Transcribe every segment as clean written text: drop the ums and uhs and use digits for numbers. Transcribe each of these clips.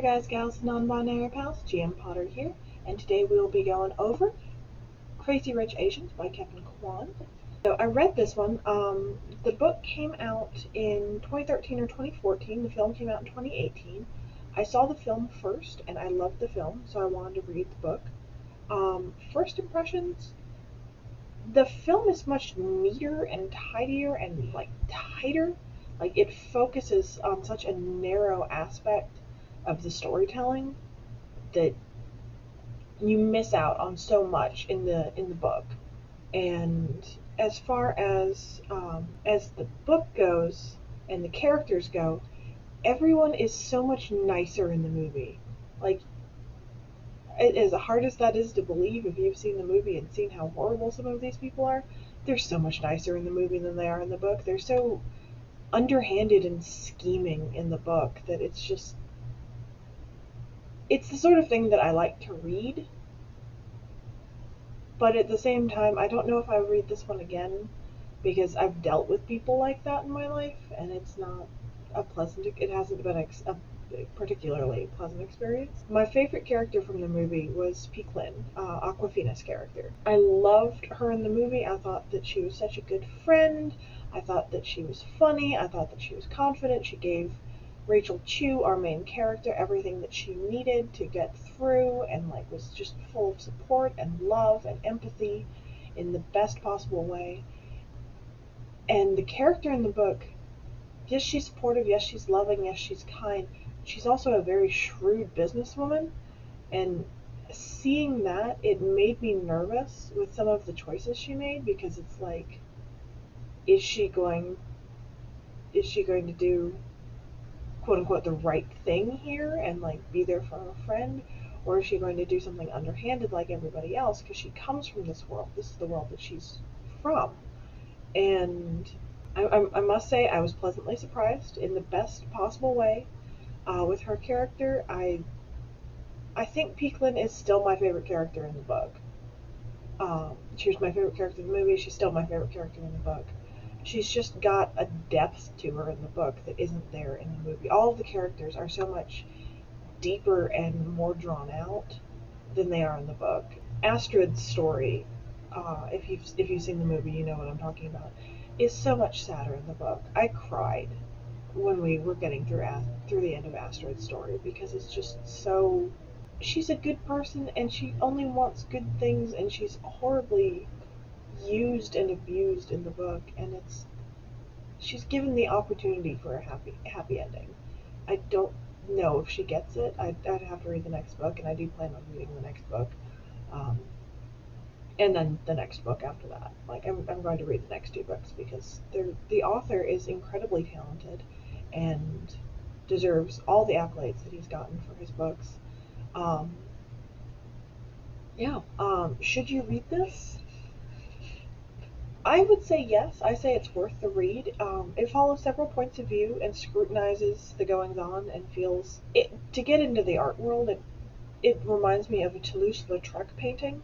there guys, gals, non-binary pals, GM Potter here, and today we will be going over Crazy Rich Asians by Kevin Kwan. So I read this one. The book came out in 2013 or 2014. The film came out in 2018. I saw the film first, and I loved the film, so I wanted to read the book. First impressions, the film is much neater and tidier and tighter. It focuses on such a narrow aspect of the storytelling that you miss out on so much in the book. And as far as the book goes and the characters go, everyone is so much nicer in the movie. As hard as that is to believe, if you've seen the movie and seen how horrible some of these people are, they're so much nicer in the movie than they are in the book. They're so underhanded and scheming in the book that it's the sort of thing that I like to read, but at the same time, I don't know if I would read this one again, because I've dealt with people like that in my life, and it hasn't been a particularly pleasant experience. My favorite character from the movie was Peaklin, Awkwafina's character. I loved her in the movie. I thought that she was such a good friend. I thought that she was funny. I thought that she was confident. She gave Rachel Chu, our main character, everything that she needed to get through, and was just full of support and love and empathy in the best possible way. And the character in the book, yes, she's supportive, yes, she's loving, yes, she's kind. She's also a very shrewd businesswoman, and seeing that, it made me nervous with some of the choices she made, because it's is she going to do quote unquote the right thing here and be there for her friend, or is she going to do something underhanded like everybody else, because she comes from this world. This is the world that she's from. And I must say, I was pleasantly surprised in the best possible way with her character. I think Peaklin is still my favorite character in the book. She was my favorite character in the movie. She's still my favorite character in the book. She's just got a depth to her in the book that isn't there in the movie. All of the characters are so much deeper and more drawn out than they are in the book. Astrid's story, if you've seen the movie, you know what I'm talking about, is so much sadder in the book. I cried when we were getting through the end of Astrid's story, because it's just so. She's a good person, and she only wants good things, and she's horribly used and abused in the book, and she's given the opportunity for a happy ending. I don't know if she gets it. I'd have to read the next book, and I do plan on reading the next book, and then the next book after that. I'm going to read the next two books, because the author is incredibly talented and deserves all the accolades that he's gotten for his books. Should you read this? I would say yes. I say it's worth the read. It follows several points of view and scrutinizes the goings-on, and feels it. To get into the art world, it reminds me of a Toulouse-Lautrec painting,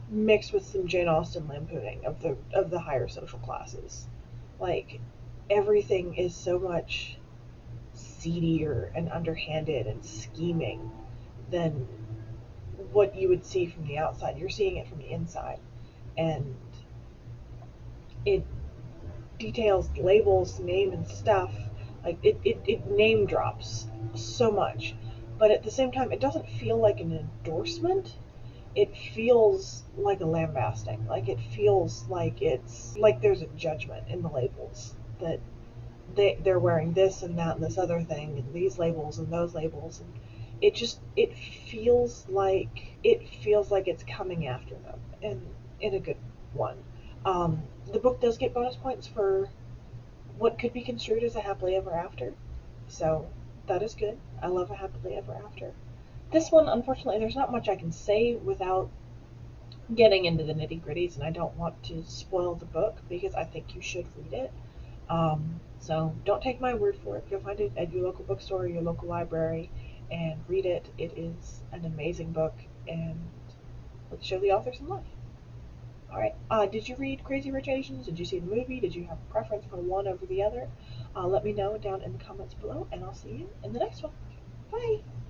mixed with some Jane Austen lampooning of the higher social classes. Everything is so much seedier and underhanded and scheming than what you would see from the outside. You're seeing it from the inside. And it details labels, name, and stuff. It name drops so much, but at the same time, it doesn't feel like an endorsement. It feels like a lambasting. It feels like it's there's a judgment in the labels, that they're wearing this and that and this other thing, and these labels and those labels, and it feels like it's coming after them, and in a good one. The book does get bonus points for what could be construed as a happily ever after, so that is good. I love a happily ever after. This one, unfortunately, there's not much I can say without getting into the nitty-gritties, and I don't want to spoil the book, because I think you should read it. So don't take my word for it. Go find it at your local bookstore or your local library and read it. It is an amazing book, and let's show the author some love. Alright, did you read Crazy Rich Asians? Did you see the movie? Did you have a preference for one over the other? Let me know down in the comments below, and I'll see you in the next one. Bye!